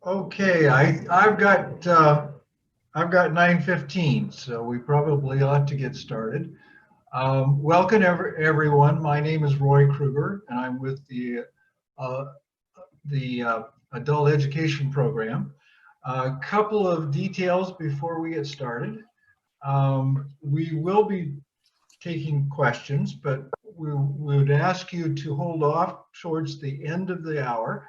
Okay, I've got 9:15, so we probably ought to get started. Welcome everyone. My name is Roy Kruger, and I'm with uh, the Adult Education Program. A couple of details before we get started. We will be taking questions, but we would ask you to hold off towards the end of the hour.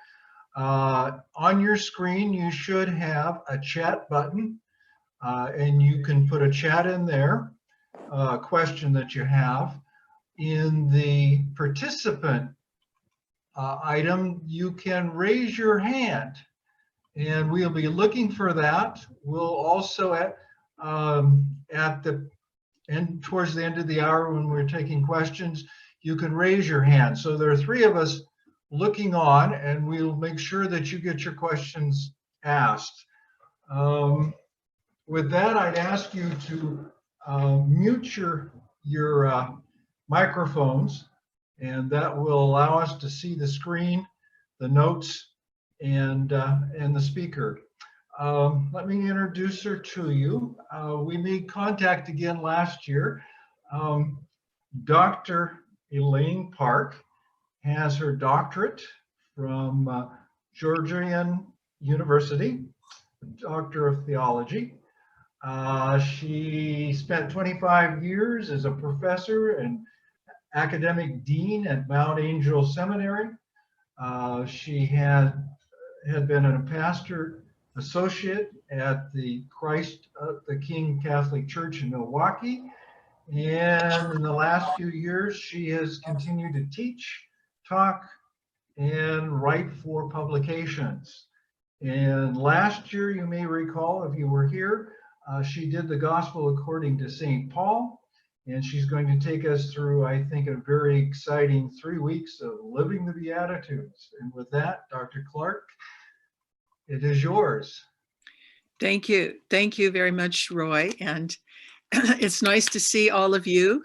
On your screen, you should have a chat button, and you can put a chat in there, a question that you have. In the participant item, you can raise your hand, and we'll be looking for that. We'll also at the end, towards the end of the hour when we're taking questions, you can raise your hand. So there are three of us looking on, and we'll make sure that you get your questions asked. With that, I'd ask you to mute your microphones, and that will allow us to see the screen, the notes, and the speaker. Let me introduce her to you. We made contact again last year. Dr. Elaine Park has her doctorate from Georgian University, Doctor of Theology. She spent 25 years as a professor and academic dean at Mount Angel Seminary. She had been a pastor associate at the Christ the King Catholic Church in Milwaukee. And in the last few years, she has continued to teach, talk, and write for publications. And last year, you may recall, if you were here, she did the Gospel according to St. Paul. And she's going to take us through, I think, a very exciting 3 weeks of living the Beatitudes. And with that, Dr. Clark, it is yours. Thank you. Thank you very much, Roy. And it's nice to see all of you.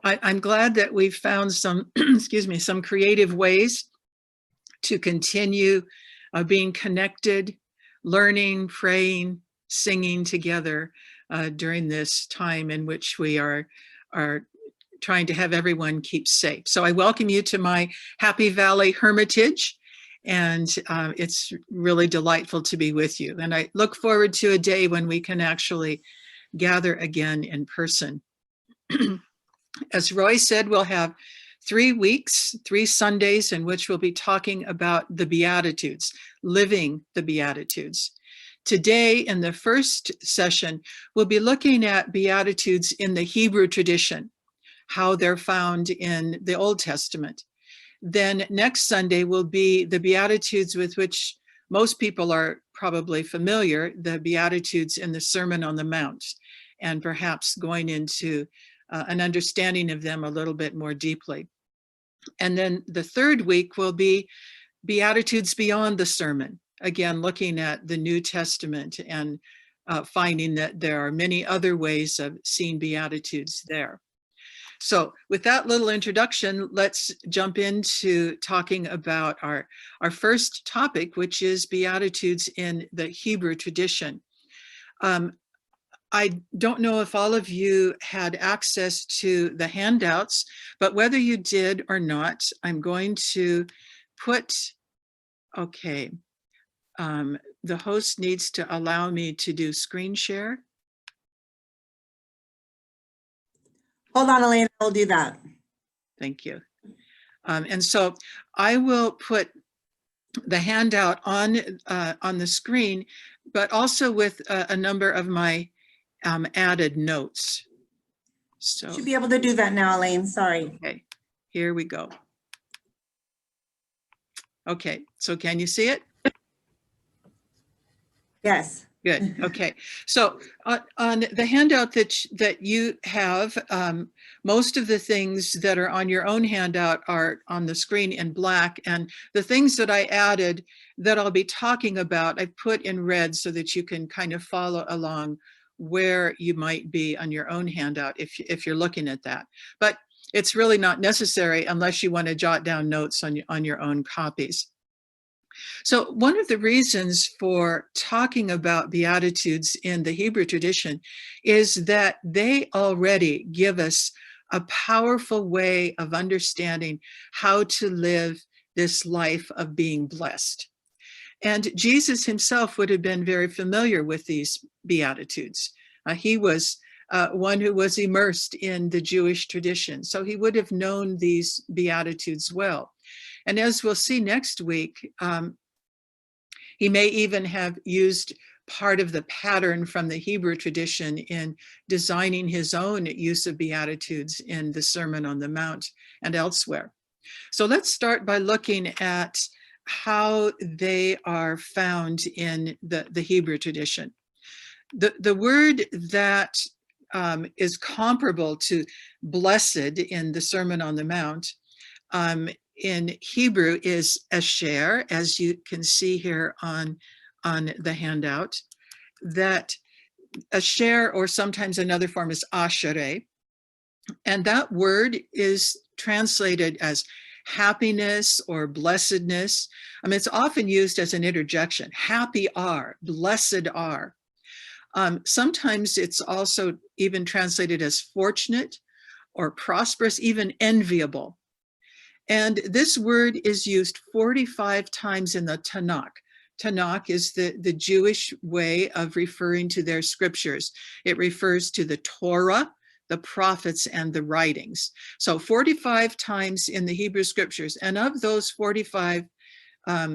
I'm glad that we've found some, excuse me, some creative ways to continue being connected, learning, praying, singing together during this time in which we are trying to have everyone keep safe. So I welcome you to my Happy Valley Hermitage, and it's really delightful to be with you. And I look forward to a day when we can actually gather again in person. As Roy said, we'll have 3 weeks, 3 Sundays in which we'll be talking about the Beatitudes, living the Beatitudes. Today, in the first session, we'll be looking at Beatitudes in the Hebrew tradition, how they're found in the Old Testament. Then next Sunday will be the Beatitudes with which most people are probably familiar, the Beatitudes in the Sermon on the Mount, and perhaps going into an understanding of them a little bit more deeply. And then the third week will be Beatitudes beyond the sermon, again, looking at the New Testament and finding that there are many other ways of seeing Beatitudes there. So with that little introduction, let's jump into talking about our first topic, which is Beatitudes in the Hebrew tradition. I don't know if all of you had access to the handouts, but whether you did or not, I'm going to put, okay, the host needs to allow me to do screen share. Hold on, Elaine, I'll do that. Thank you. And so I will put the handout on the screen, but also with a number of my added notes. So You should be able to do that now, Elaine, sorry. Okay, here we go. Okay, so can you see it? Yes. Good. Okay. So on the handout that you have, most of the things that are on your own handout are on the screen in black, and the things that I added that I'll be talking about, I've put in red so that you can kind of follow along where you might be on your own handout if you're looking at that. But it's really not necessary unless you want to jot down notes on your own copies. So one of the reasons for talking about Beatitudes in the Hebrew tradition is that they already give us a powerful way of understanding how to live this life of being blessed. And Jesus himself would have been very familiar with these Beatitudes. He was one who was immersed in the Jewish tradition, so he would have known these Beatitudes well. And as we'll see next week, he may even have used part of the pattern from the Hebrew tradition in designing his own use of Beatitudes in the Sermon on the Mount and elsewhere. So let's start by looking at how they are found in the Hebrew tradition. The word that is comparable to blessed in the Sermon on the Mount in Hebrew is asher, as you can see here on the handout, that asher, or sometimes another form is ashereh, and that word is translated as happiness or blessedness. I mean, it's often used as an interjection. Happy are, blessed are. Sometimes it's also even translated as fortunate or prosperous, even enviable. And this word is used 45 times in the Tanakh. Tanakh is the Jewish way of referring to their scriptures. It refers to the Torah, the prophets, and the writings. So 45 times in the Hebrew scriptures. And of those 45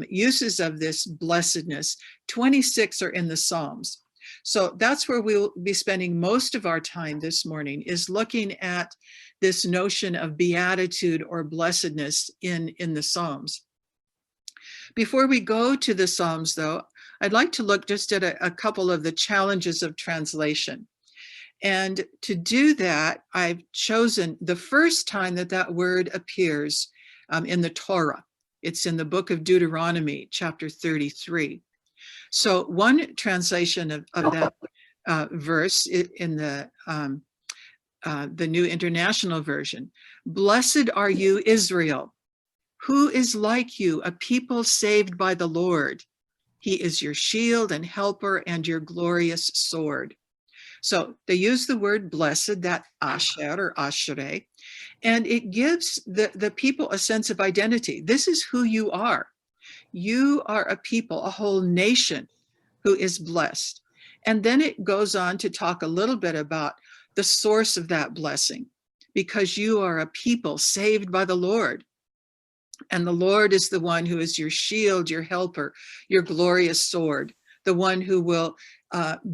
uses of this blessedness, 26 are in the Psalms. So that's where we'll be spending most of our time this morning, is looking at this notion of beatitude or blessedness in the Psalms. Before we go to the Psalms, though, I'd like to look just at a couple of the challenges of translation. And to do that, I've chosen the first time that that appears in the Torah. It's in the book of Deuteronomy, chapter 33. So one translation of that verse in the New International Version: "Blessed are you, Israel. Who is like you, a people saved by the Lord? He is your shield and helper and your glorious sword." So they use the word blessed, that asher or ashereh, and it gives the people a sense of identity. This is who you are. You are a people, a whole nation who is blessed. And then it goes on to talk a little bit about the source of that blessing, because you are a people saved by the Lord. And the Lord is the one who is your shield, your helper, your glorious sword, the one who will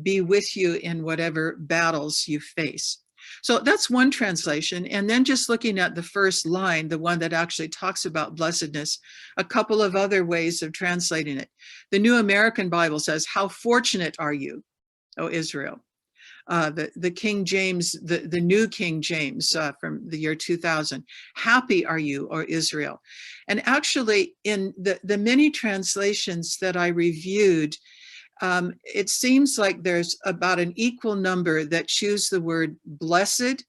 be with you in whatever battles you face. So that's one translation. And then just looking at the first line, the one that actually talks about blessedness, a couple of other ways of translating it. The New American Bible says, "How fortunate are you, O Israel." The King James, the New King James from the year 2000, "Happy are you, O Israel." And actually in the many translations that I reviewed, it seems like there's about an equal number that choose the word blessed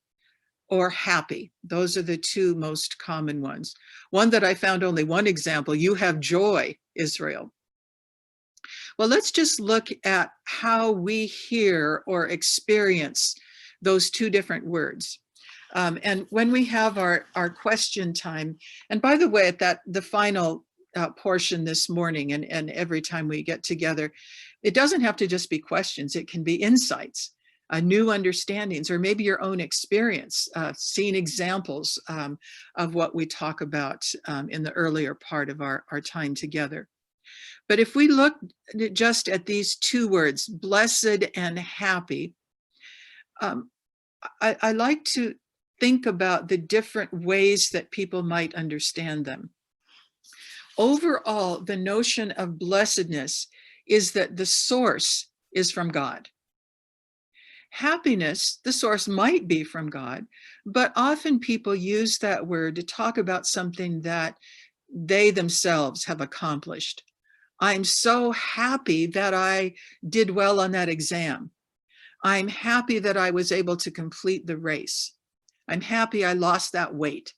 or happy. Those are the two most common ones. One that I found only one example: "You have joy, Israel." Well, let's just look at how we hear or experience those two different words. And when we have our question time, and by the way, at the final portion this morning and every time we get together, it doesn't have to just be questions. It can be insights, new understandings, or maybe your own experience, seeing examples of what we talk about in the earlier part of our time together. But if we look just at these two words, blessed and happy, I like to think about the different ways that people might understand them. Overall, the notion of blessedness is that the source is from God. Happiness, the source might be from God, but often people use that word to talk about something that they themselves have accomplished. I'm so happy that I did well on that exam. I'm happy that I was able to complete the race. I'm happy I lost that weight.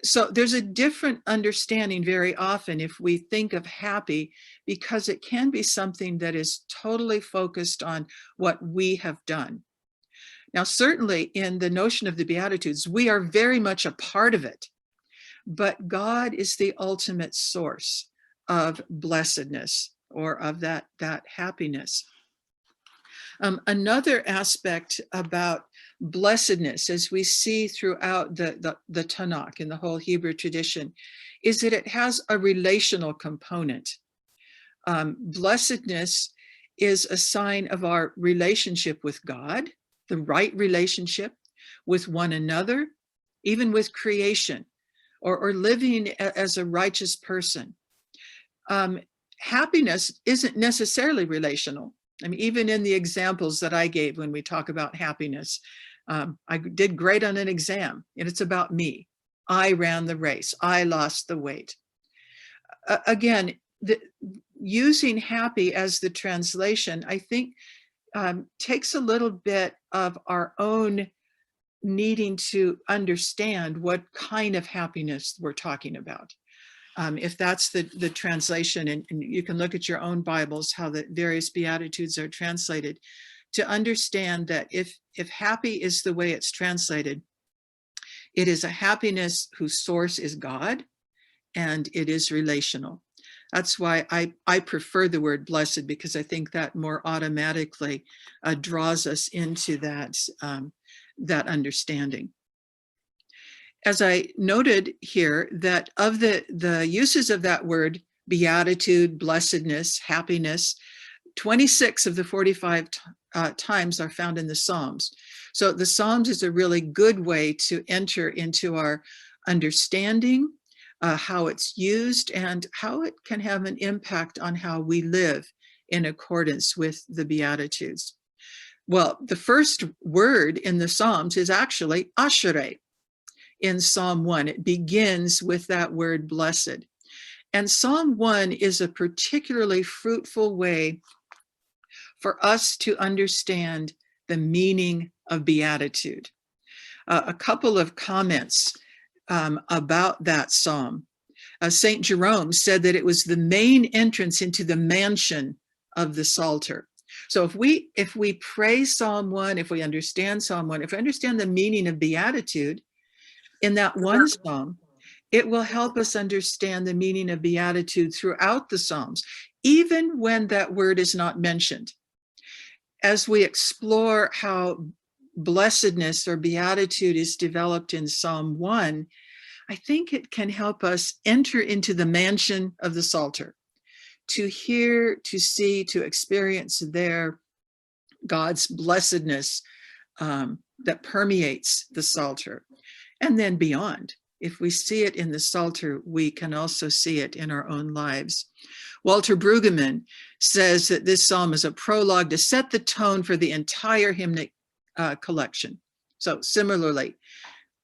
So there's a different understanding very often if we think of happy, because it can be something that is totally focused on what we have done. Now, certainly in the notion of the Beatitudes, we are very much a part of it, but God is the ultimate source of blessedness or of that happiness. Another aspect about blessedness, as we see throughout the Tanakh in the whole Hebrew tradition, is that it has a relational component. Blessedness is a sign of our relationship with God, the right relationship with one another, even with creation, or living as a righteous person. Happiness isn't necessarily relational. I mean, even in the examples that I gave when we talk about happiness, I did great on an exam, and it's about me. I ran the race. I lost the weight. Again, using happy as the translation, I think, takes a little bit of our own needing to understand what kind of happiness we're talking about. If that's the translation, and you can look at your own Bibles, how the various Beatitudes are translated, to understand that if happy is the way it's translated, it is a happiness whose source is God, and it is relational. That's why I prefer the word blessed, because I think that more automatically draws us into that understanding. As I noted here, that of the uses of that word, beatitude, blessedness, happiness, 26 of the 45 times are found in the Psalms. So the Psalms is a really good way to enter into our understanding, how it's used, and how it can have an impact on how we live in accordance with the Beatitudes. Well, the first word in the Psalms is actually ashereh. In Psalm 1, it begins with that word blessed. And Psalm 1 is a particularly fruitful way for us to understand the meaning of beatitude. A couple of comments about that psalm. St. Jerome said that it was the main entrance into the mansion of the Psalter. So if we pray Psalm 1, if we understand Psalm 1, if we understand the meaning of beatitude in that one psalm, it will help us understand the meaning of beatitude throughout the Psalms, even when that word is not mentioned. As we explore how blessedness or beatitude is developed in Psalm 1, I think it can help us enter into the mansion of the Psalter, to hear, to see, to experience there God's blessedness that permeates the Psalter. And then beyond, if we see it in the Psalter, we can also see it in our own lives. Walter Brueggemann says that this psalm is a prologue to set the tone for the entire hymnic collection. So similarly,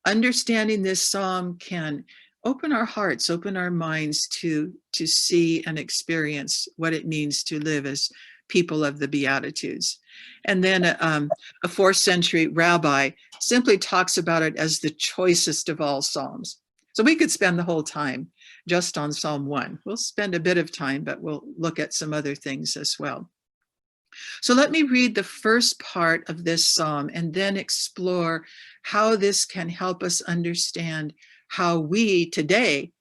understanding this psalm can open our hearts, open our minds to see and experience what it means to live as people of the Beatitudes. And then a 4th century rabbi simply talks about it as the choicest of all psalms. So we could spend the whole time just on Psalm 1. We'll spend a bit of time, but we'll look at some other things as well. So let me read the first part of this psalm and then explore how this can help us understand how we today,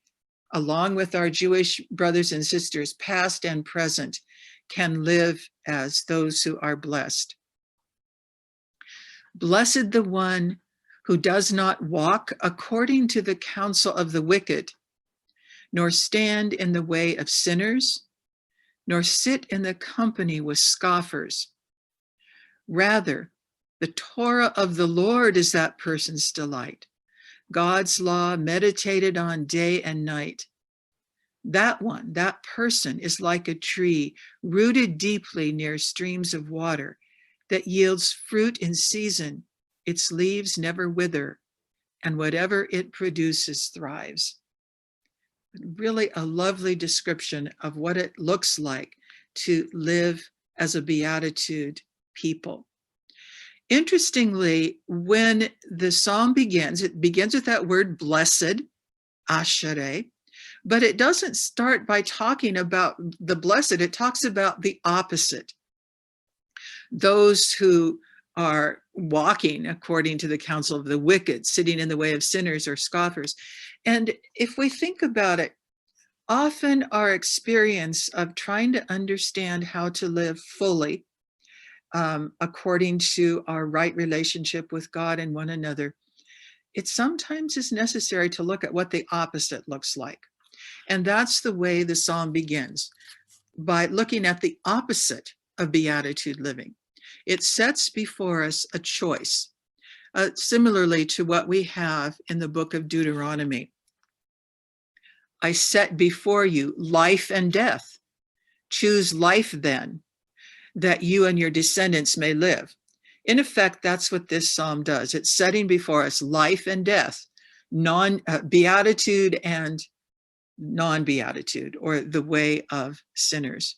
along with our Jewish brothers and sisters, past and present, can live as those who are blessed. Blessed the one who does not walk according to the counsel of the wicked, nor stand in the way of sinners, nor sit in the company with scoffers. Rather, the Torah of the Lord is that person's delight, God's law meditated on day and night. That one, that person is like a tree rooted deeply near streams of water that yields fruit in season. Its leaves never wither, and whatever it produces thrives. Really a lovely description of what it looks like to live as a beatitude people. Interestingly, when the psalm begins, it begins with that word blessed, Ashere. But it doesn't start by talking about the blessed. It talks about the opposite. Those who are walking according to the counsel of the wicked, sitting in the way of sinners or scoffers. And if we think about it, often our experience of trying to understand how to live fully according to our right relationship with God and one another, it sometimes is necessary to look at what the opposite looks like. And that's the way the psalm begins, by looking at the opposite of beatitude living. It sets before us a choice, similarly to what we have in the book of Deuteronomy. I set before you life and death. Choose life then, that you and your descendants may live. In effect, that's what this psalm does. It's setting before us life and death, beatitude and non-beatitude, or the way of sinners.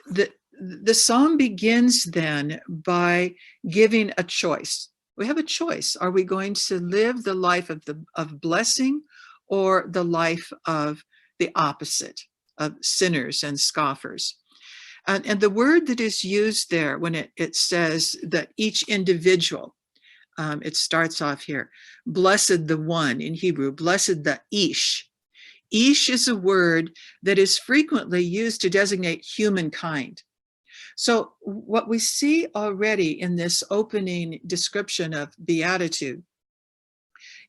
The psalm begins then by giving a choice. We have a choice. Are we going to live the life of blessing, or the life of the opposite, of sinners and scoffers? And the word that is used there when it says that each individual, it starts off here, blessed the one in Hebrew, blessed the ish. Ish is a word that is frequently used to designate humankind. So what we see already in this opening description of beatitude,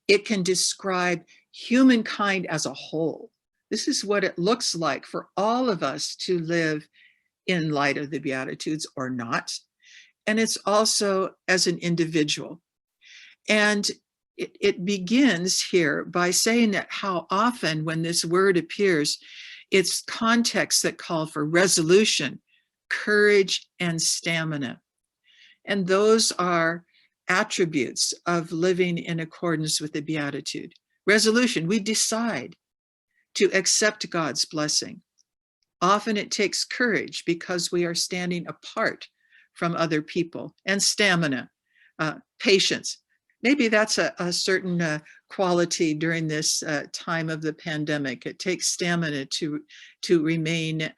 it can describe humankind as a whole. This is what it looks like for all of us to live in light of the Beatitudes or not. And it's also as an individual. And it begins here by saying that how often when this word appears, it's contexts that call for resolution, courage, and stamina. And those are attributes of living in accordance with the Beatitude. Resolution, we decide to accept God's blessing. Often it takes courage because we are standing apart from other people, and stamina, patience. Maybe that's a certain quality during this time of the pandemic. It takes stamina to remain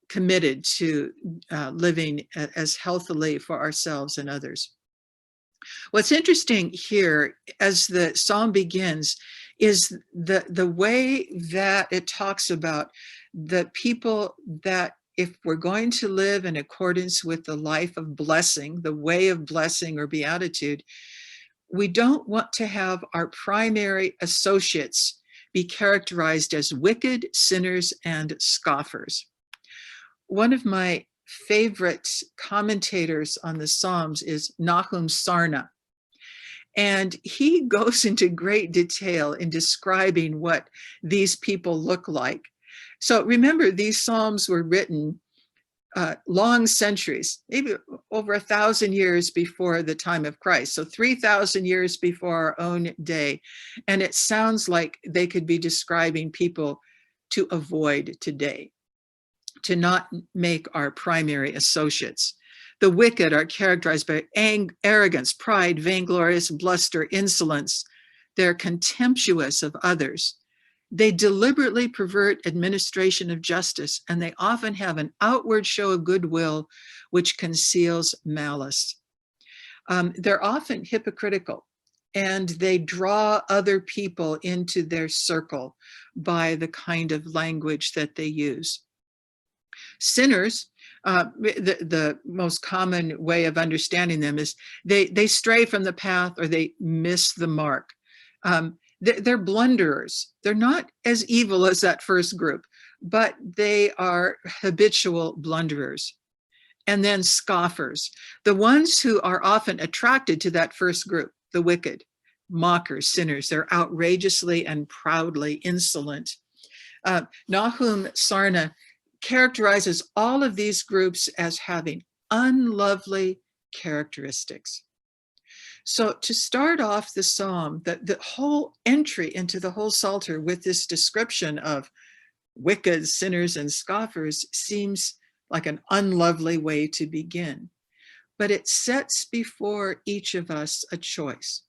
committed to living as healthily for ourselves and others. What's interesting here as the psalm begins is the way that it talks about the people that, if we're going to live in accordance with the life of blessing, the way of blessing or beatitude, we don't want to have our primary associates be characterized as wicked, sinners, and scoffers. One of my favorite commentators on the Psalms is Nahum Sarna. And he goes into great detail in describing what these people look like. So remember, these Psalms were written long centuries, maybe over 1,000 years before the time of Christ. So 3,000 years before our own day. And it sounds like they could be describing people to avoid today, to not make our primary associates. The wicked are characterized by arrogance, pride, vainglorious bluster, insolence. They're contemptuous of others. They deliberately pervert administration of justice, and they often have an outward show of goodwill which conceals malice. They're often hypocritical, and they draw other people into their circle by the kind of language that they use. Sinners, the most common way of understanding them is they stray from the path, or they miss the mark. They're blunderers. They're not as evil as that first group, but they are habitual blunderers. And then scoffers, the ones who are often attracted to that first group, the wicked, mockers, sinners. They're outrageously and proudly insolent. Nahum Sarna characterizes all of these groups as having unlovely characteristics. So to start off the psalm, the whole entry into the whole Psalter with this description of wicked, sinners, and scoffers seems like an unlovely way to begin. But it sets before each of us a choice.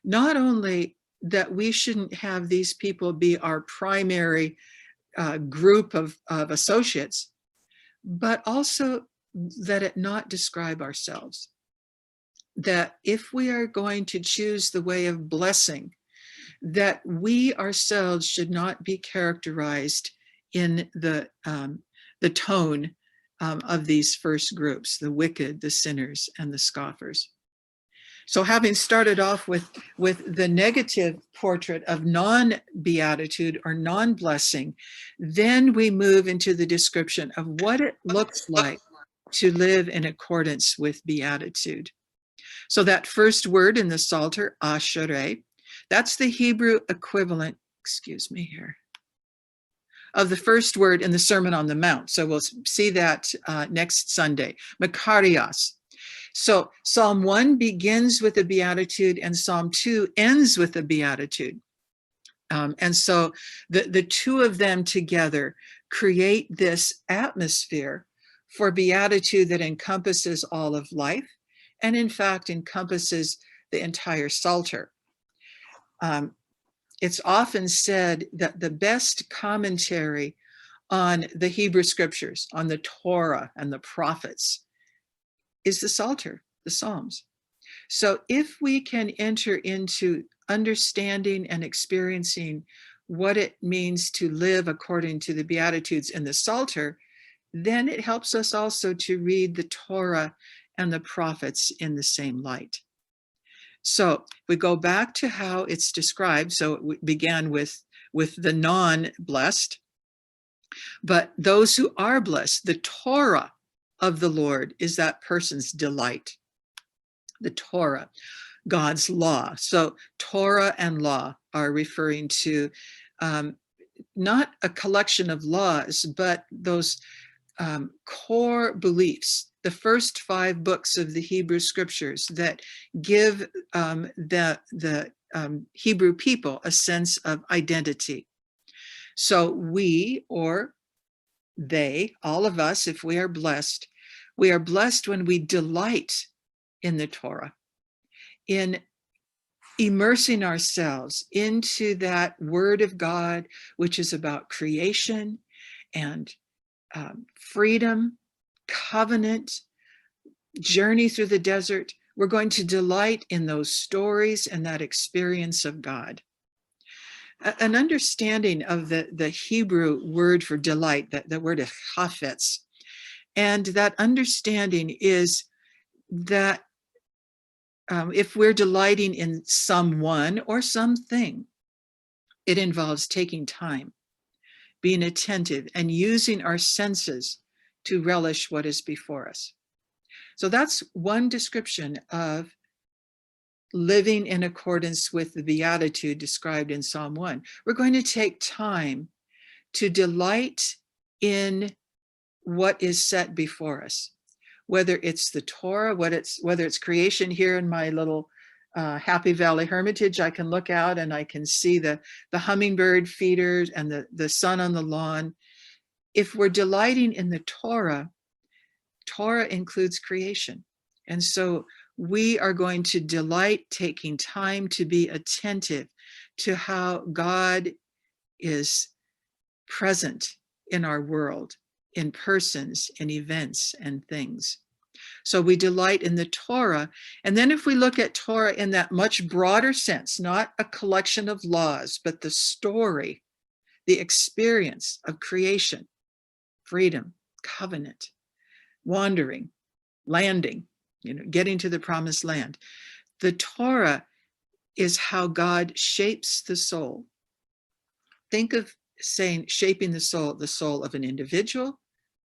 Not only that we shouldn't have these people be our primary group of associates, but also let it not describe ourselves. That if we are going to choose the way of blessing, that we ourselves should not be characterized in the tone of these first groups, the wicked, the sinners, and the scoffers. So having started off with the negative portrait of non-beatitude or non-blessing, then we move into the description of what it looks like to live in accordance with beatitude. So that first word in the Psalter, ashereh, that's the Hebrew equivalent, excuse me here, of the first word in the Sermon on the Mount. So we'll see that next Sunday, makarios. So Psalm 1 begins with a beatitude and Psalm 2 ends with a beatitude. And so the two of them together create this atmosphere for beatitude that encompasses all of life and in fact encompasses the entire Psalter. It's often said that the best commentary on the Hebrew scriptures, on the Torah and the prophets, is the Psalter, the Psalms. So if we can enter into understanding and experiencing what it means to live according to the Beatitudes in the Psalter, then it helps us also to read the Torah and the prophets in the same light. So we go back to how it's described. So it began with the non-blessed, but those who are blessed, the Torah of the Lord is that person's delight. The Torah, God's law. So Torah and law are referring to not a collection of laws, but those core beliefs, the first 5 books of the Hebrew scriptures that give the Hebrew people a sense of identity. So we, or they, all of us, if we are blessed when we delight in the Torah, in immersing ourselves into that word of God, which is about creation and freedom, covenant, journey through the desert. We're going to delight in those stories and that experience of God. An understanding of the Hebrew word for delight, the word is chafetz, and that understanding is that if we're delighting in someone or something, it involves taking time, being attentive, and using our senses to relish what is before us. So that's one description of living in accordance with the beatitude described in Psalm 1. We're going to take time to delight in what is set before us, whether it's the Torah, whether it's creation. Here in my little Happy Valley Hermitage, I can look out and I can see the hummingbird feeders and the sun on the lawn. If we're delighting in the Torah, Torah includes creation. And so we are going to delight taking time to be attentive to how God is present in our world, in persons, in events and things. So we delight in the Torah. And then if we look at Torah in that much broader sense, not a collection of laws, but the story, the experience of creation, freedom, covenant, wandering, landing, getting to the promised land. The Torah is how God shapes the soul. Think of saying shaping the soul of an individual,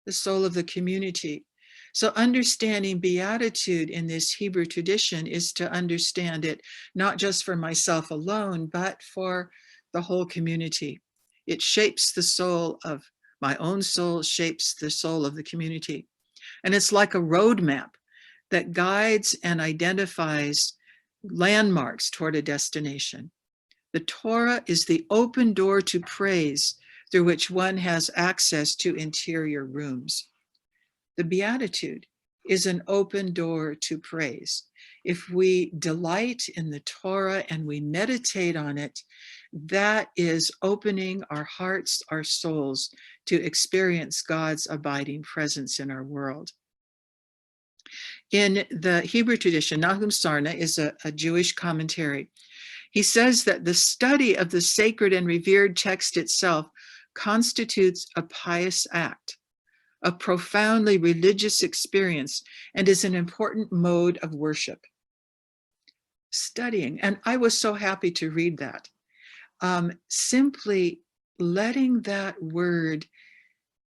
the soul of the community. So understanding beatitude in this Hebrew tradition is to understand it not just for myself alone, but for the whole community. It shapes the soul of my own soul, shapes the soul of the community. And it's like a roadmap that guides and identifies landmarks toward a destination. The Torah is the open door to praise through which one has access to interior rooms. The Beatitude is an open door to praise. If we delight in the Torah and we meditate on it, that is opening our hearts, our souls to experience God's abiding presence in our world. In the Hebrew tradition, Nahum Sarna is a Jewish commentary. He says that the study of the sacred and revered text itself constitutes a pious act, a profoundly religious experience, and is an important mode of worship. Studying, and I was so happy to read that. Simply letting that word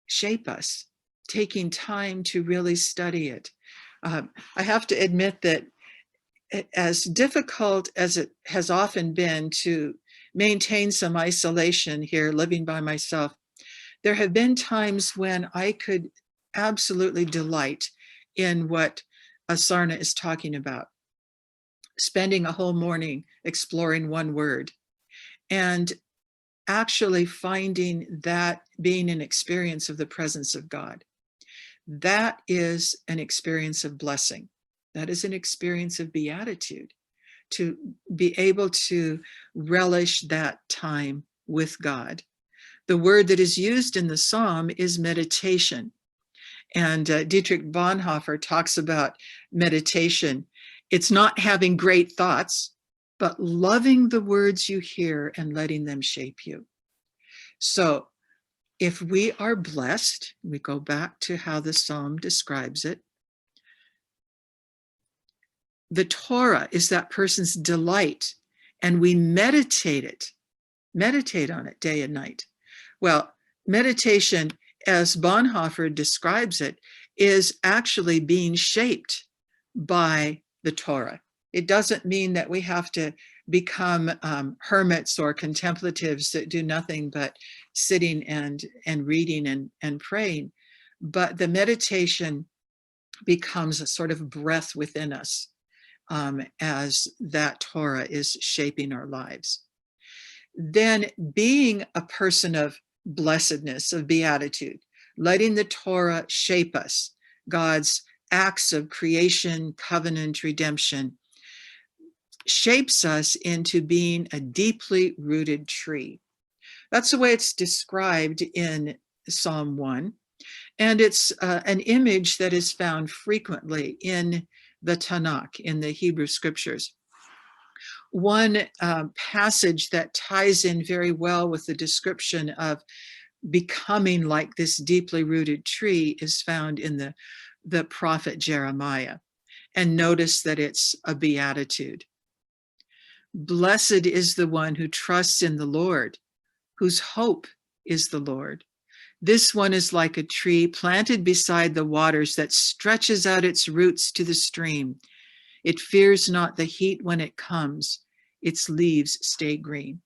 shape us, taking time to really study it. I have to admit that as difficult as it has often been to maintain some isolation here, living by myself, there have been times when I could absolutely delight in what Sarna is talking about, spending a whole morning exploring one word and actually finding that being an experience of the presence of God. That is an experience of blessing. That is an experience of beatitude, to be able to relish that time with God. The word that is used in the psalm is meditation. And Dietrich Bonhoeffer talks about meditation. It's not having great thoughts, but loving the words you hear and letting them shape you. So if we are blessed, we go back to how the psalm describes it. The Torah is that person's delight, and we meditate on it day and night. Well, meditation, as Bonhoeffer describes it, is actually being shaped by the Torah. It doesn't mean that we have to become hermits or contemplatives that do nothing but sitting and reading and praying, but the meditation becomes a sort of breath within us as that Torah is shaping our lives. Then being a person of blessedness, of beatitude, letting the Torah shape us, God's acts of creation, covenant, redemption, shapes us into being a deeply rooted tree. That's the way it's described in Psalm 1. And it's an image that is found frequently in the Tanakh, in the Hebrew scriptures. One passage that ties in very well with the description of becoming like this deeply rooted tree is found in the prophet Jeremiah. And notice that it's a beatitude. Blessed is the one who trusts in the Lord, whose hope is the Lord. This one is like a tree planted beside the waters that stretches out its roots to the stream. It fears not the heat when it comes. Its leaves stay green.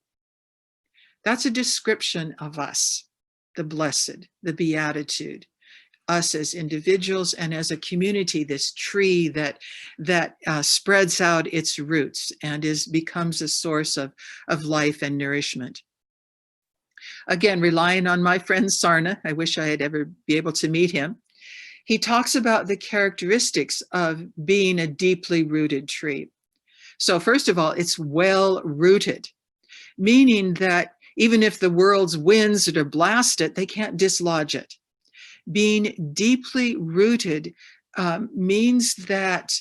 That's a description of us, the blessed, the beatitude, us as individuals and as a community, this tree that spreads out its roots and becomes a source of life and nourishment. Again, relying on my friend Sarna, I wish I had ever be able to meet him. He talks about the characteristics of being a deeply rooted tree. So first of all, it's well rooted, meaning that even if the world's winds are to blast it, they can't dislodge it. Being deeply rooted means that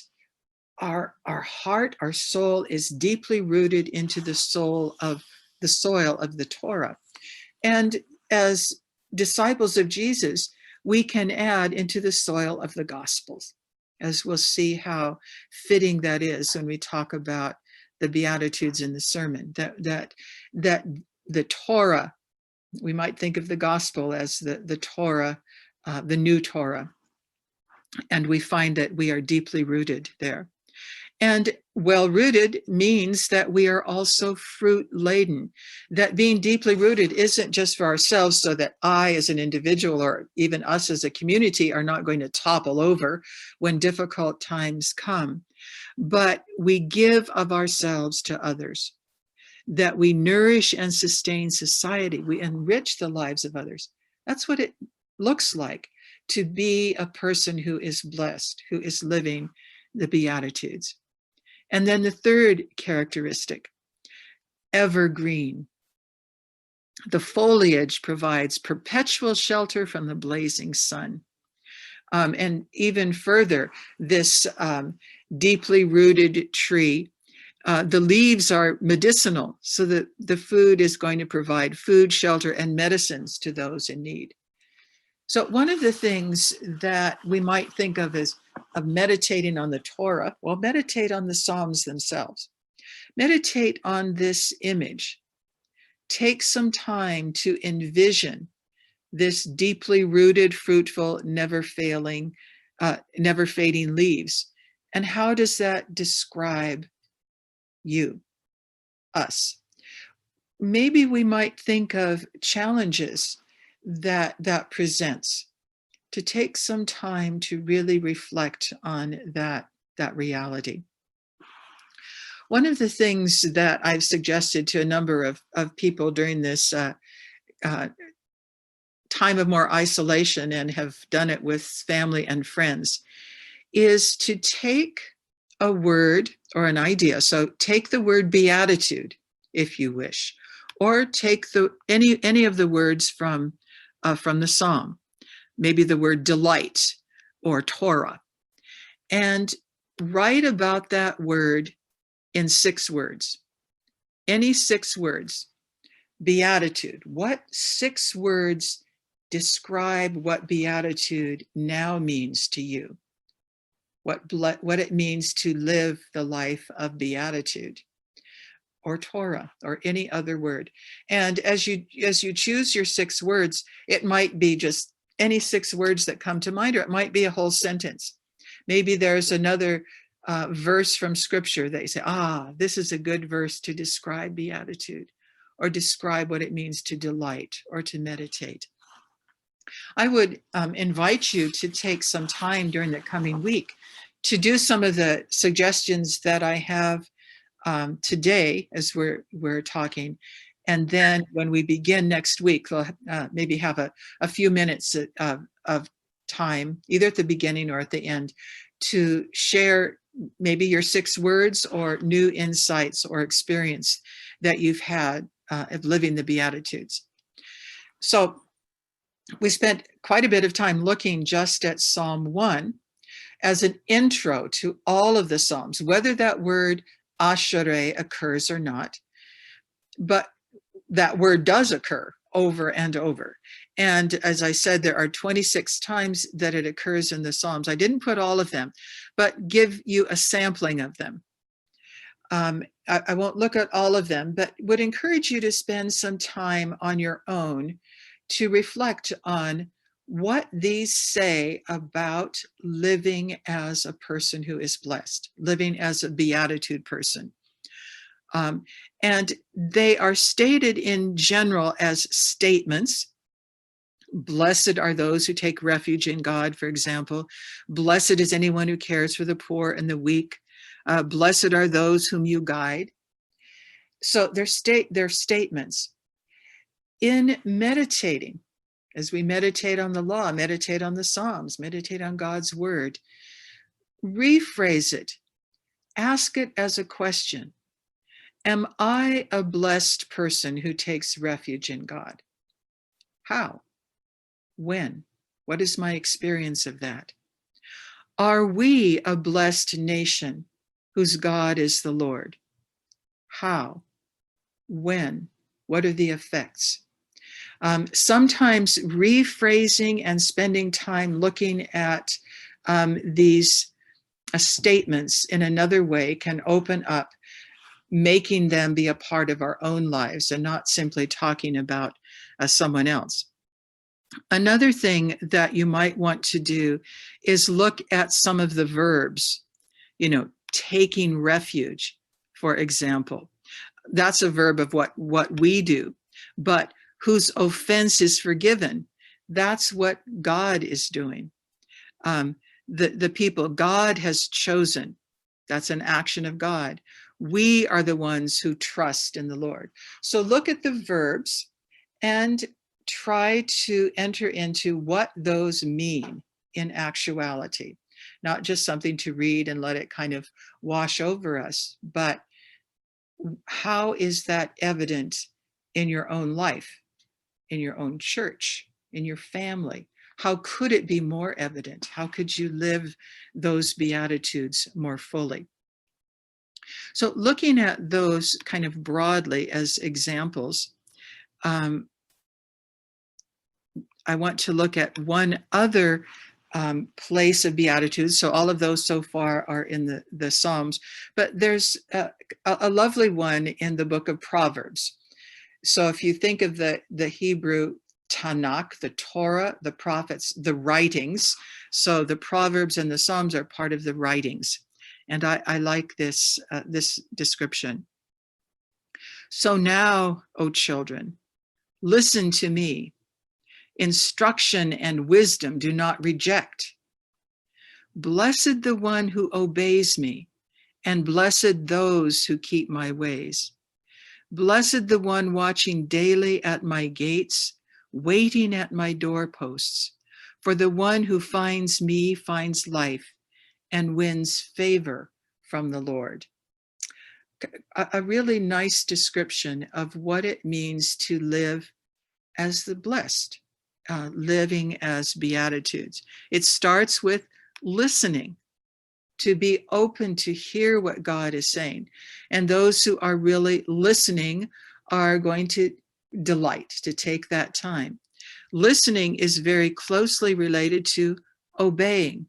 our heart, our soul is deeply rooted into the soil of the Torah. And as disciples of Jesus, we can add into the soil of the Gospels, as we'll see how fitting that is when we talk about the Beatitudes in the sermon, that the Torah, we might think of the Gospel as the Torah, the new Torah, and we find that we are deeply rooted there. And well-rooted means that we are also fruit-laden, that being deeply rooted isn't just for ourselves so that I as an individual or even us as a community are not going to topple over when difficult times come, but we give of ourselves to others, that we nourish and sustain society, we enrich the lives of others. That's what it looks like to be a person who is blessed, who is living the Beatitudes. And then the third characteristic, evergreen. The foliage provides perpetual shelter from the blazing sun. And even further, this deeply rooted tree, the leaves are medicinal, so that the food is going to provide food, shelter, and medicines to those in need. So one of the things that we might think of as of meditating on the Torah, well, meditate on the Psalms themselves. Meditate on this image. Take some time to envision this deeply rooted, fruitful, never fading leaves. And how does that describe you, us? Maybe we might think of challenges that presents, to take some time to really reflect on that reality. One of the things that I've suggested to a number of people during this time of more isolation, and have done it with family and friends, is to take a word or an idea. So take the word beatitude, if you wish, or take any of the words from the Psalm, maybe the word delight or Torah, and write about that word in 6 words. Any 6 words. Beatitude. What 6 words describe what beatitude now means to you? What it means to live the life of beatitude, or Torah, or any other word. And as you choose your 6 words, it might be just any 6 words that come to mind, or it might be a whole sentence. Maybe there's another verse from Scripture that you say, this is a good verse to describe beatitude, or describe what it means to delight or to meditate. I would invite you to take some time during the coming week to do some of the suggestions that I have today as we're talking. And then when we begin next week, we'll maybe have a few minutes of time, either at the beginning or at the end, to share maybe your 6 words or new insights or experience that you've had of living the Beatitudes. So we spent quite a bit of time looking just at Psalm 1 as an intro to all of the Psalms, whether that word ashereh occurs or not. But that word does occur over and over. And as I said, there are 26 times that it occurs in the Psalms. I didn't put all of them, but give you a sampling of them. I won't look at all of them, but would encourage you to spend some time on your own to reflect on what these say about living as a person who is blessed, living as a beatitude person. And they are stated in general as statements. Blessed are those who take refuge in God, for example. Blessed is anyone who cares for the poor and the weak. Blessed are those whom you guide. So they're statements. In meditating, as we meditate on the law, meditate on the Psalms, meditate on God's word, rephrase it. Ask it as a question. Am I a blessed person who takes refuge in God? How? When? What is my experience of that? Are we a blessed nation whose God is the Lord? How? When? What are the effects? Sometimes rephrasing and spending time looking at these statements in another way can open up, making them be a part of our own lives and not simply talking about someone else. Another thing that you might want to do is look at some of the verbs, taking refuge, for example. That's a verb of what we do, but whose offense is forgiven. That's what God is doing. The people God has chosen, that's an action of God. We are the ones who trust in the Lord. So look at the verbs and try to enter into what those mean in actuality, not just something to read and let it kind of wash over us, but how is that evident in your own life, in your own church, in your family? How could it be more evident? How could you live those Beatitudes more fully? So looking at those kind of broadly as examples, I want to look at one other place of Beatitudes. So all of those so far are in the Psalms, but there's a lovely one in the book of Proverbs. So if you think of the Hebrew Tanakh, the Torah, the prophets, the writings, so the Proverbs and the Psalms are part of the writings. And I like this description. So now, O children, listen to me. Instruction and wisdom do not reject. Blessed the one who obeys me, and blessed those who keep my ways. Blessed the one watching daily at my gates, waiting at my doorposts. For the one who finds me finds life and wins favor from the Lord. A really nice description of what it means to live as the blessed, living as Beatitudes. It starts with listening, to be open to hear what God is saying. And those who are really listening are going to delight, to take that time. Listening is very closely related to obeying.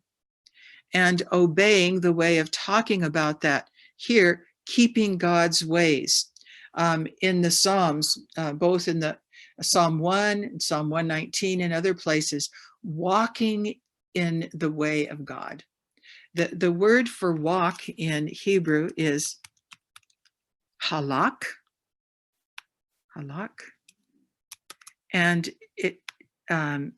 And obeying, the way of talking about that here, keeping God's ways. In the Psalms, both in the Psalm 1, Psalm 119, and other places, walking in the way of God. The word for walk in Hebrew is halak, and the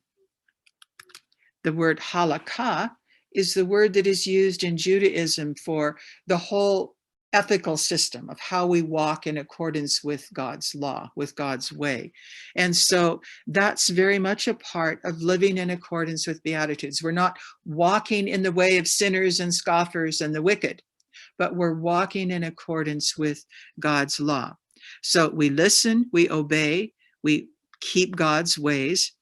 word halakha is the word that is used in Judaism for the whole ethical system of how we walk in accordance with God's law, with God's way. And so that's very much a part of living in accordance with Beatitudes. We're not walking in the way of sinners and scoffers and the wicked, but we're walking in accordance with God's law. So we listen, we obey, we keep God's ways,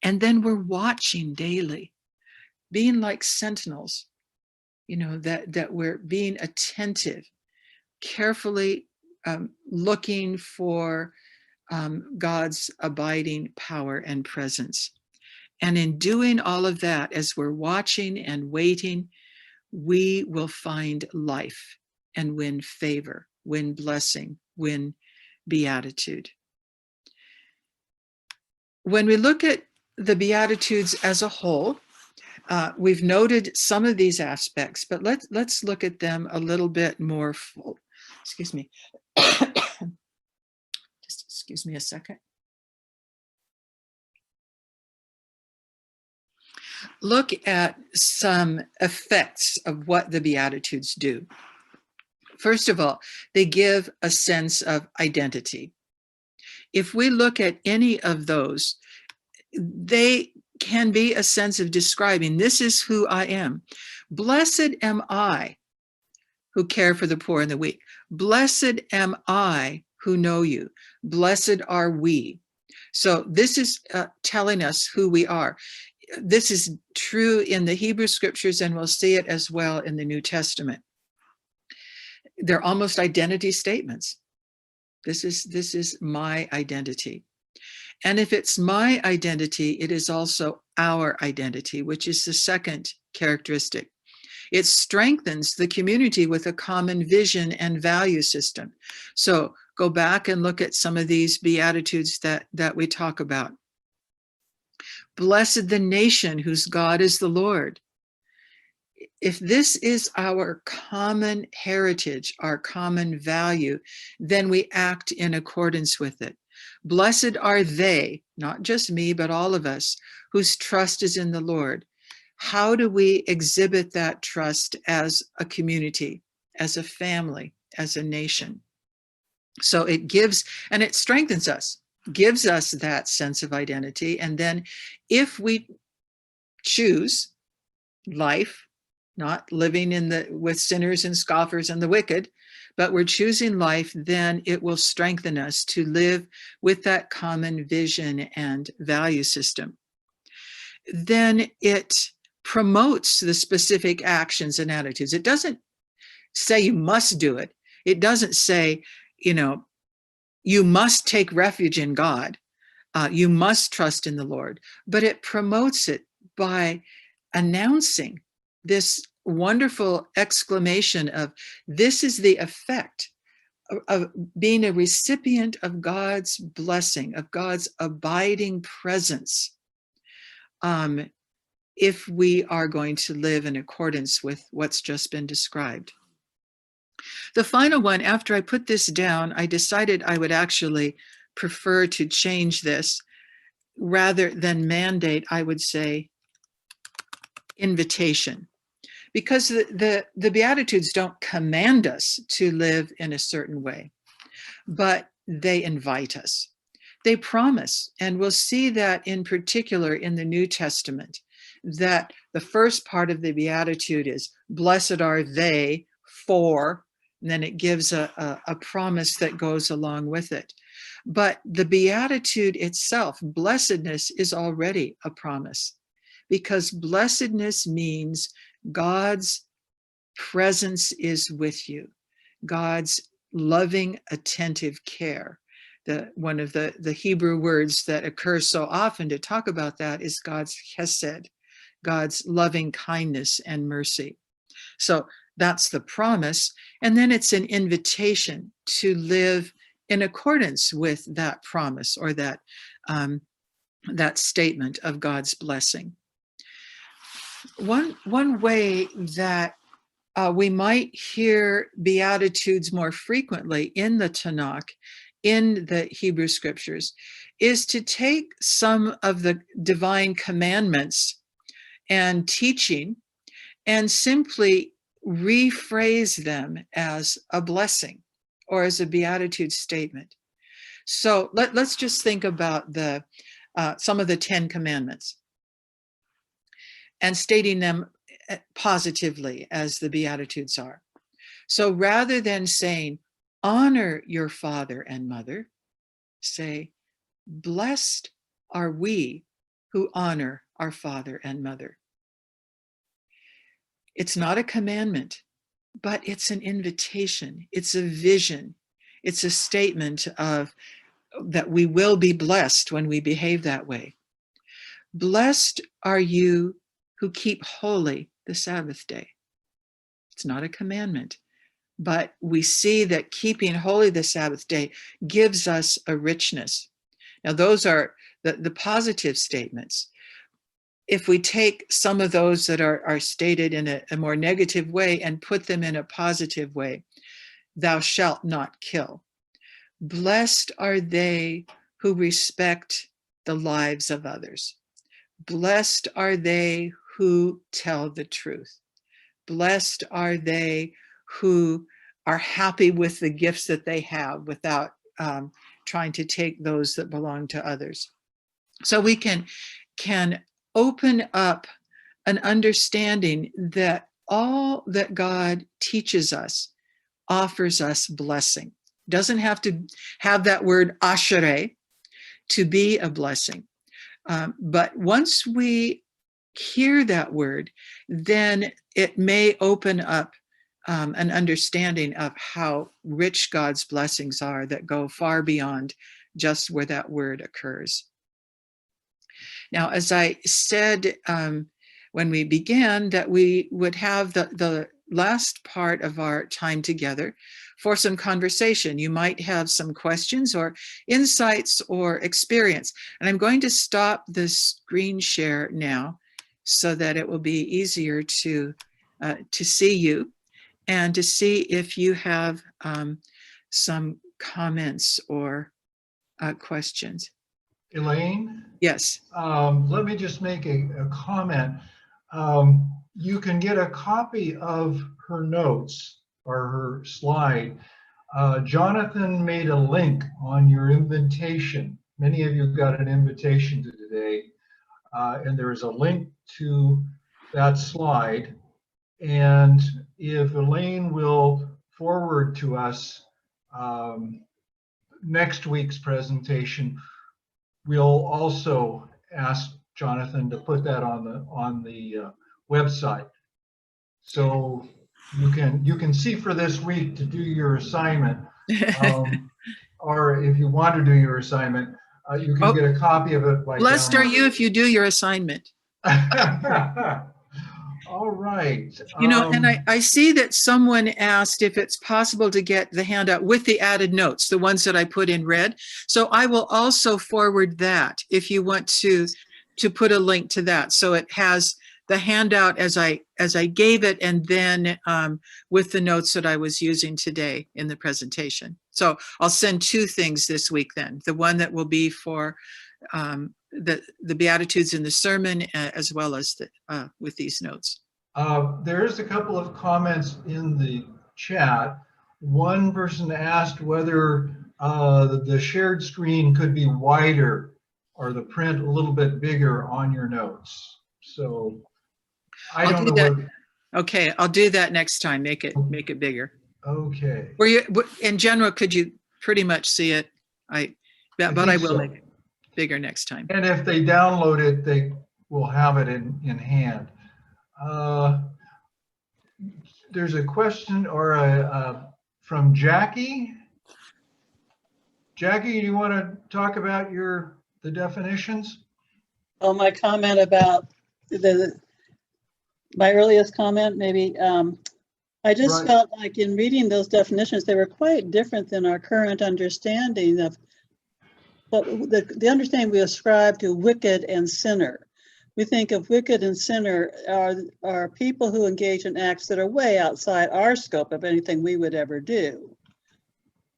and then we're watching daily, being like sentinels, that we're being attentive, carefully looking for God's abiding power and presence. And in doing all of that, as we're watching and waiting, we will find life and win favor, win blessing, win beatitude. When we look at the Beatitudes as a whole, we've noted some of these aspects, but let's look at them a little bit more full. Excuse me. Just excuse me a second. Look at some effects of what the Beatitudes do. First of all, they give a sense of identity. If we look at any of those, they can be a sense of describing, this is who I am. Blessed am I who care for the poor and the weak. Blessed am I who know you. Blessed are we. So this is telling us who we are. This is true in the Hebrew scriptures, and we'll see it as well in the New Testament. They're almost identity statements. This is my identity. And if it's my identity, it is also our identity, which is the second characteristic. It strengthens the community with a common vision and value system. So go back and look at some of these Beatitudes that we talk about. Blessed the nation whose God is the Lord. If this is our common heritage, our common value, then we act in accordance with it. Blessed are they, not just me, but all of us, whose trust is in the Lord. How do we exhibit that trust as a community, as a family, as a nation? So it gives, and it strengthens us. gives us that sense of identity. And then if we choose life, not living with sinners and scoffers and the wicked, but we're choosing life, then it will strengthen us to live with that common vision and value system. Then it promotes the specific actions and attitudes. It doesn't say you must do it. It doesn't say, you must take refuge in God. You must trust in the Lord. But it promotes it by announcing this wonderful exclamation of, this is the effect of being a recipient of God's blessing, of God's abiding presence, if we are going to live in accordance with what's just been described. The final one, after I put this down, I decided I would actually prefer to change this. Rather than mandate, I would say invitation. Because the Beatitudes don't command us to live in a certain way, but they invite us. They promise, and we'll see that in particular in the New Testament, that the first part of the Beatitude is, blessed are they for, and then it gives a promise that goes along with it. But the Beatitude itself, blessedness, is already a promise, because blessedness means God's presence is with you, God's loving, attentive care. One of the Hebrew words that occurs so often to talk about that is God's chesed, God's loving kindness and mercy. So that's the promise. And then it's an invitation to live in accordance with that promise, or that statement of God's blessing. One way that we might hear Beatitudes more frequently in the Tanakh, in the Hebrew scriptures, is to take some of the divine commandments and teaching and simply rephrase them as a blessing or as a Beatitude statement. So let's just think about some of the 10 commandments and stating them positively as the Beatitudes are. So rather than saying, honor your father and mother, say, blessed are we who honor our father and mother. It's not a commandment, but it's an invitation. It's a vision. It's a statement of that we will be blessed when we behave that way. Blessed are you who keep holy the Sabbath day. It's not a commandment, but we see that keeping holy the Sabbath day gives us a richness. Now, those are the positive statements. If we take some of those that are stated in a more negative way and put them in a positive way, thou shalt not kill. Blessed are they who respect the lives of others. Blessed are they who tell the truth. Blessed are they who are happy with the gifts that they have without trying to take those that belong to others. So we can open up an understanding that all that God teaches us offers us blessing. Doesn't have to have that word ashereh to be a blessing. But once we hear that word, then it may open up an understanding of how rich God's blessings are that go far beyond just where that word occurs. Now, as I said when we began, that we would have the last part of our time together for some conversation. You might have some questions or insights or experience. And I'm going to stop the screen share now so that it will be easier to see you and to see if you have some comments or questions. Elaine? Yes. Let me just make a comment. You can get a copy of her notes or her slide. Jonathan made a link on your invitation many of you got an invitation to today, and there is a link to that slide. And if Elaine will forward to us next week's presentation, we'll also ask Jonathan to put that on the website. So you can see for this week to do your assignment, or if you want to do your assignment, you can get a copy of it by Blessed are you downloading. if you do your assignment. All right. You know, and I see that someone asked if it's possible to get the handout with the added notes, the ones that I put in red. So I will also forward that if you want to put a link to that. So it has the handout as I gave it, and then with the notes that I was using today in the presentation. So I'll send two things this week then. The one that will be for the Beatitudes in the sermon, as well as with these notes. There's a couple of comments in the chat. One person asked whether the shared screen could be wider or the print a little bit bigger on your notes. So I don't know what. Okay, I'll do that next time. Make it bigger. Okay. In general, could you pretty much see it? But I will make it bigger next time. And if they download it, they will have it in hand. There's a question from Jackie. Jackie, do you want to talk about the definitions? Oh, my comment about my earliest comment, maybe. I just felt like in reading those definitions, they were quite different than our current understanding of what the understanding we ascribe to wicked and sinner. We think of wicked and sinner are people who engage in acts that are way outside our scope of anything we would ever do,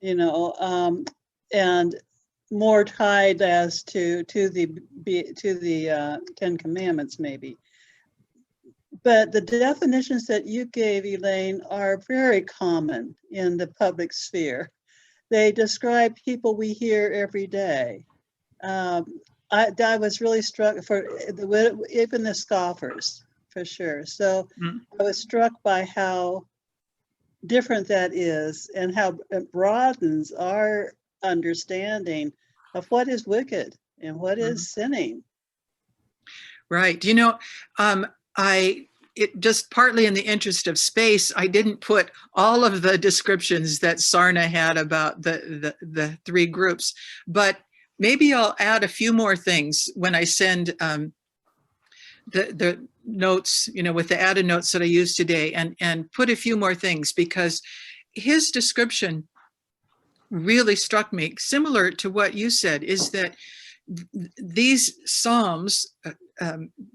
you know, and more tied as to the Ten Commandments, maybe. But the definitions that you gave, Elaine, are very common in the public sphere. They describe people we hear every day. I was really struck even the scoffers, for sure. So I was struck by how different that is and how it broadens our understanding of what is wicked and what is sinning. Right. You know, it just partly in the interest of space, I didn't put all of the descriptions that Sarna had about the three groups, but maybe I'll add a few more things when I send the notes, you know, with the added notes that I used today, and put a few more things, because his description really struck me, similar to what you said, is that these Psalms,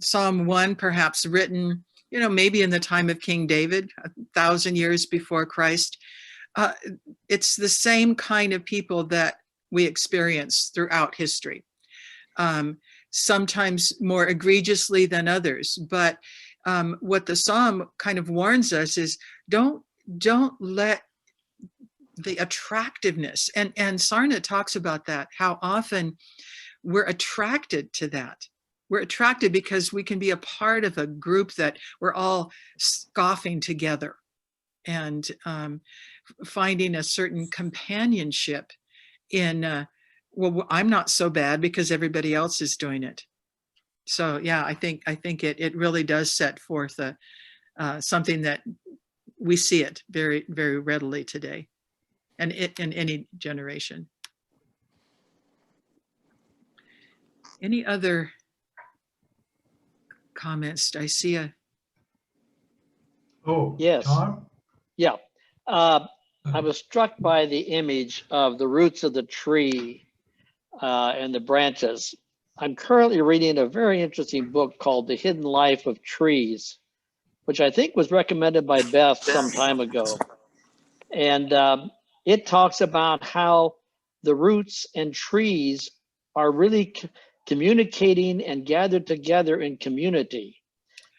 Psalm 1 perhaps written, you know, maybe in the time of King David, 1,000 years before Christ, it's the same kind of people that we experience throughout history, sometimes more egregiously than others. But what the Psalm kind of warns us is don't let the attractiveness, and Sarna talks about that, how often we're attracted to that. We're attracted because we can be a part of a group that we're all scoffing together and finding a certain companionship in, well, I'm not so bad because everybody else is doing it. So yeah, I think it really does set forth something that we see it very, very readily today, and in any generation. Any other comments? I see a. Oh, yes. Tom? Yeah. I was struck by the image of the roots of the tree and the branches. I'm currently reading a very interesting book called The Hidden Life of Trees, which I think was recommended by Beth some time ago. And it talks about how the roots and trees are really communicating and gathered together in community.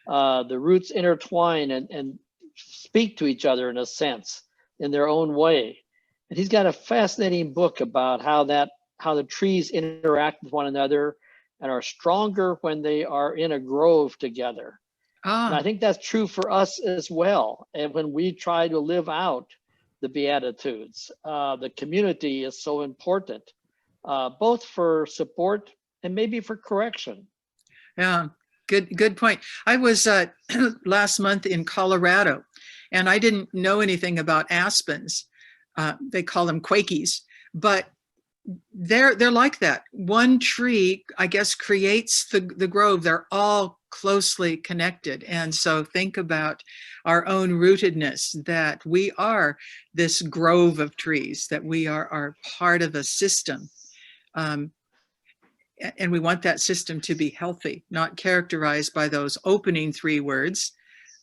The roots intertwine and speak to each other in a sense, in their own way. And he's got a fascinating book about how how the trees interact with one another and are stronger when they are in a grove together. And I think that's true for us as well. And when we try to live out the Beatitudes, the community is so important, both for support and maybe for correction. Yeah, good point. I was last month in Colorado, and I didn't know anything about aspens. They call them Quakies, but they're like that. One tree, I guess, creates the grove. They're all closely connected. And so think about our own rootedness, that we are this grove of trees, that we are part of a system. And we want that system to be healthy, not characterized by those opening 3 words,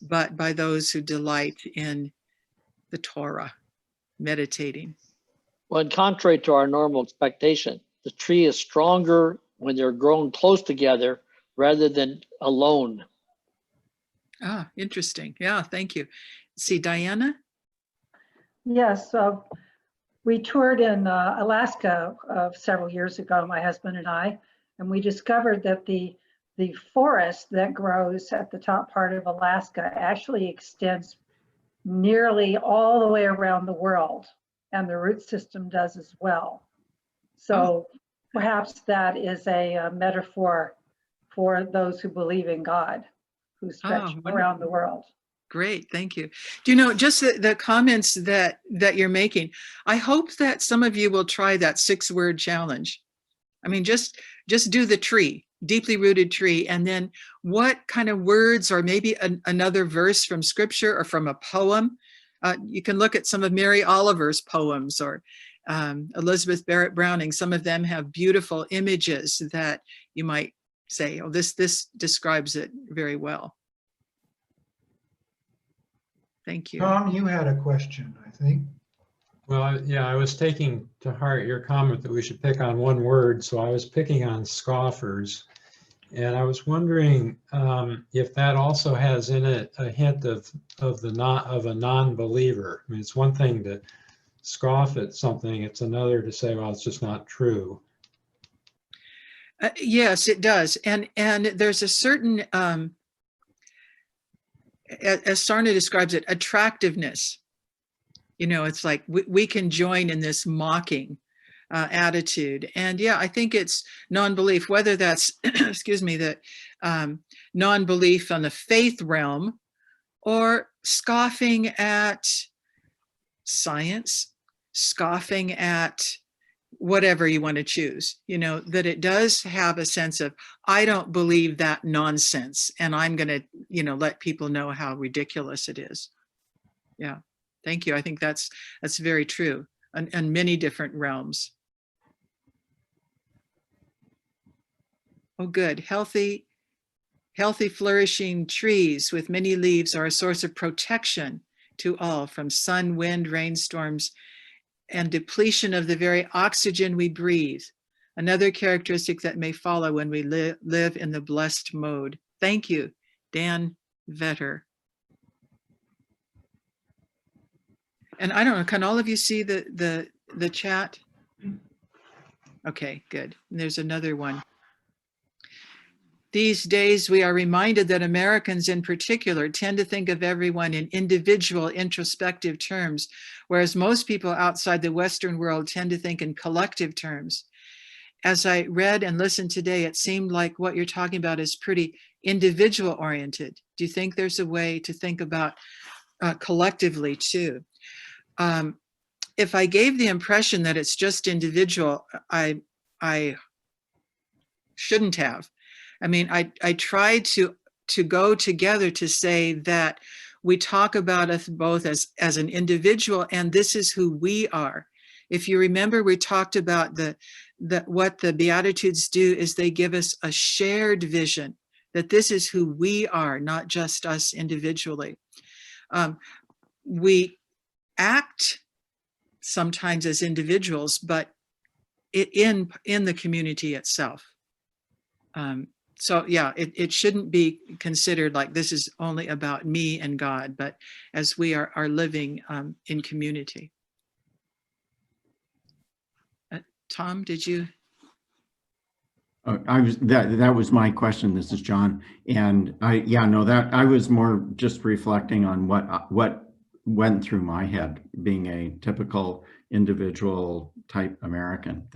but by those who delight in the Torah, meditating. Well, and contrary to our normal expectation, the tree is stronger when they're grown close together rather than alone. Ah, interesting. Yeah, thank you. See, Diana? Yes, we toured in Alaska several years ago, my husband and I, and we discovered that the forest that grows at the top part of Alaska actually extends nearly all the way around the world, and the root system does as well. So perhaps that is a metaphor for those who believe in God, who stretch around the world. Great, thank you. Do you know, just the comments that you're making, I hope that some of you will try that 6-word challenge. I mean, just do the tree, deeply rooted tree, and then what kind of words, or maybe another verse from scripture or from a poem. You can look at some of Mary Oliver's poems, or Elizabeth Barrett Browning. Some of them have beautiful images that you might say, oh, this describes it very well. Thank you. Tom, you had a question, I think. Well, yeah, I was taking to heart your comment that we should pick on one word, so I was picking on scoffers. And I was wondering if that also has in it a hint of a non-believer. I mean, it's one thing to scoff at something, it's another to say, well, it's just not true. Yes, it does. And there's a certain, as Sarna describes it, attractiveness. You know, it's like we can join in this mocking attitude. And yeah, I think it's non-belief, whether that's, excuse me, that non-belief on the faith realm, or scoffing at science, scoffing at whatever you want to choose, you know, that it does have a sense of, I don't believe that nonsense, and I'm going to, you know, let people know how ridiculous it is. Yeah, thank you. I think that's very true on many different realms. Oh, good. Healthy, flourishing trees with many leaves are a source of protection to all from sun, wind, rainstorms, and depletion of the very oxygen we breathe. Another characteristic that may follow when we live in the blessed mode. Thank you, Dan Vetter. And I don't know, can all of you see the chat? Okay, good. And there's another one. These days, we are reminded that Americans in particular tend to think of everyone in individual introspective terms, whereas most people outside the Western world tend to think in collective terms. As I read and listened today, it seemed like what you're talking about is pretty individual oriented. Do you think there's a way to think about collectively too? If I gave the impression that it's just individual, I shouldn't have. I mean, I tried to go together to say that we talk about us both as an individual, and this is who we are. If you remember, we talked about what the Beatitudes do is they give us a shared vision, that this is who we are, not just us individually. We act sometimes as individuals, but in the community itself. So yeah, it shouldn't be considered like this is only about me and God, but as we are living in community. Tom, did you? That was my question. This is John. And I was more just reflecting on what went through my head being a typical individual type American.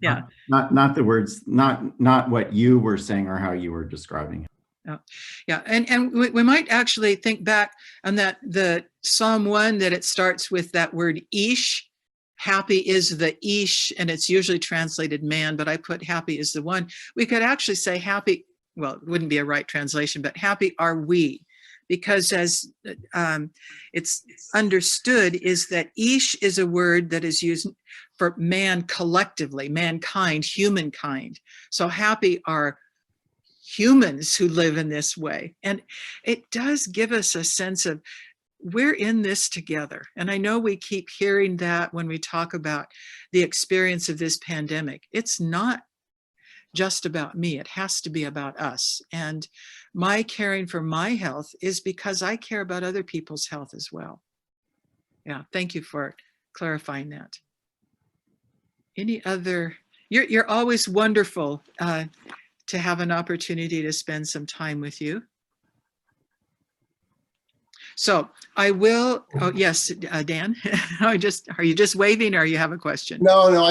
Yeah. Not the words, not what you were saying or how you were describing it. Yeah, and we might actually think back on that, the Psalm 1, that it starts with that word ish. Happy is the ish, and it's usually translated man, but I put happy is the one. We could actually say happy, well, it wouldn't be a right translation, but happy are we, because as it's understood is that ish is a word that is used for man collectively, mankind, humankind. So happy are humans who live in this way. And it does give us a sense of we're in this together. And I know we keep hearing that when we talk about the experience of this pandemic. It's not just about me. It has to be about us. And my caring for my health is because I care about other people's health as well. Yeah, thank you for clarifying that. Any other, you're always wonderful to have an opportunity to spend some time with you. So I will, oh yes, Dan, are you just waving or you have a question? No,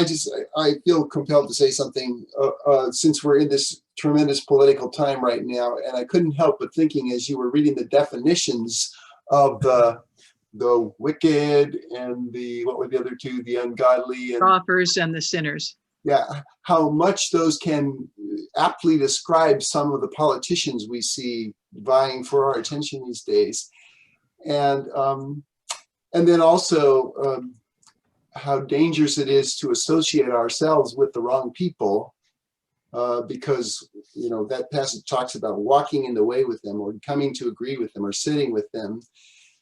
I feel compelled to say something since we're in this tremendous political time right now. And I couldn't help but thinking as you were reading the definitions of the wicked and what were the other two, the ungodly and Scoffers and the sinners. Yeah, how much those can aptly describe some of the politicians we see vying for our attention these days. And then also how dangerous it is to associate ourselves with the wrong people because, that passage talks about walking in the way with them or coming to agree with them or sitting with them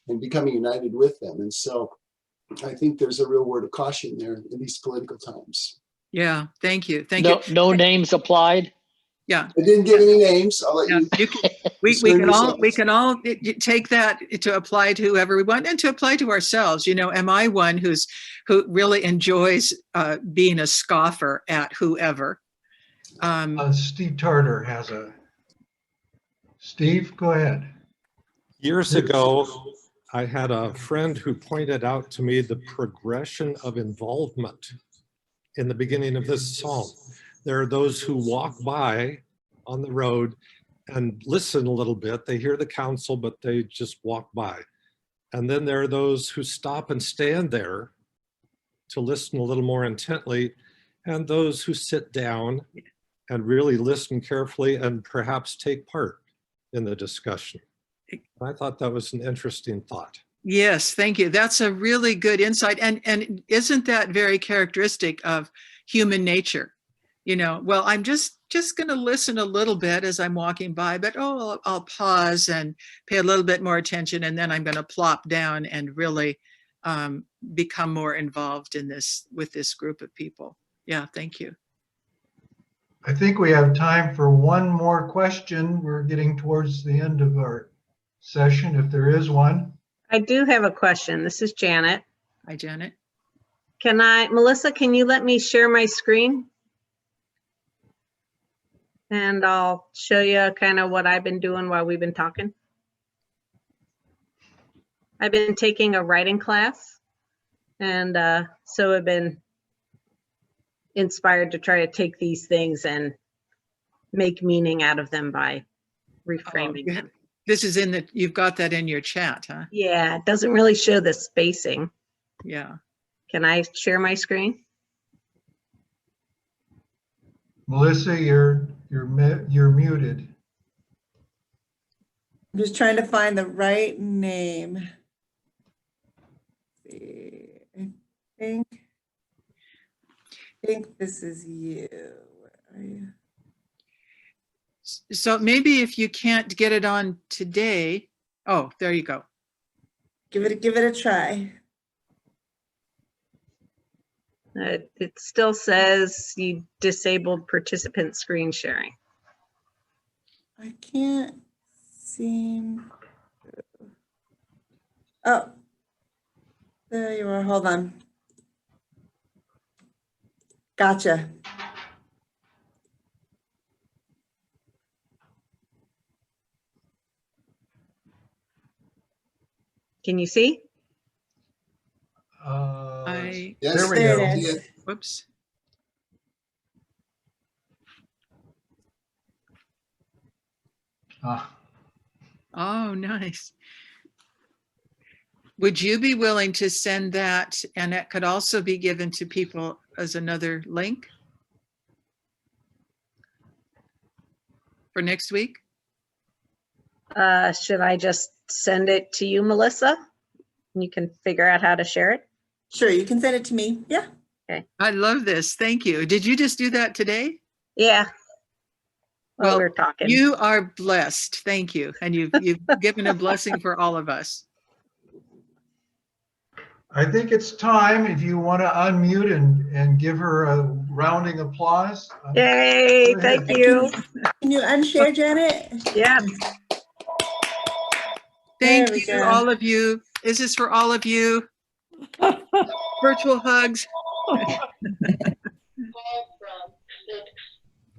and becoming united with them. And so I think there's a real word of caution there in these political times. Yeah, thank you. Thank you. No names applied. Yeah. I didn't give any names. I'll let you. We can all take that to apply to whoever we want and to apply to ourselves. Am I one who really enjoys being a scoffer at whoever? Steve Tarter has Steve, go ahead. Years ago, I had a friend who pointed out to me the progression of involvement in the beginning of this psalm. There are those who walk by on the road and listen a little bit. They hear the counsel, but they just walk by. And then there are those who stop and stand there to listen a little more intently, and those who sit down and really listen carefully and perhaps take part in the discussion. I thought that was an interesting thought. Yes, thank you. That's a really good insight. And isn't that very characteristic of human nature? Well, I'm just going to listen a little bit as I'm walking by, but I'll pause and pay a little bit more attention, and then I'm going to plop down and really become more involved in this with this group of people. Yeah, thank you. I think we have time for one more question. We're getting towards the end of our session, if there is one. I do have a question. This is Janet. Hi, Janet. Melissa, can you let me share my screen? And I'll show you kind of what I've been doing while we've been talking. I've been taking a writing class, and so I've been inspired to try to take these things and make meaning out of them by reframing them. This is you've got that in your chat, huh? Yeah, it doesn't really show the spacing. Yeah. Can I share my screen? Melissa, you're muted. I'm just trying to find the right name. I think this is you. Where are you? So maybe if you can't get it on today, oh, there you go. Give it a try. It still says you disabled participant screen sharing. I can't seem to. Oh, there you are. Hold on. Gotcha. Can you see? Yes, There we There go. it is. Whoops. Ah, Oh, nice. Would you be willing to send that, and it could also be given to people as another link for next week? Should I just send it to you, Melissa? You can figure out how to share it. Sure, you can send it to me. Yeah. I love this. Thank you. Did you just do that today? Yeah. Well, Well, we're talking. you are blessed. Thank you. And you've given a blessing for all of us. I think it's time if you want to unmute and give her a rounding applause. Yay, Go thank ahead. you. Can you unshare, Janet? Yeah. Thank There we you, go. all of you. This is for all of you. Virtual hugs.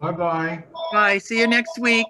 Bye-bye. Bye. See you next week.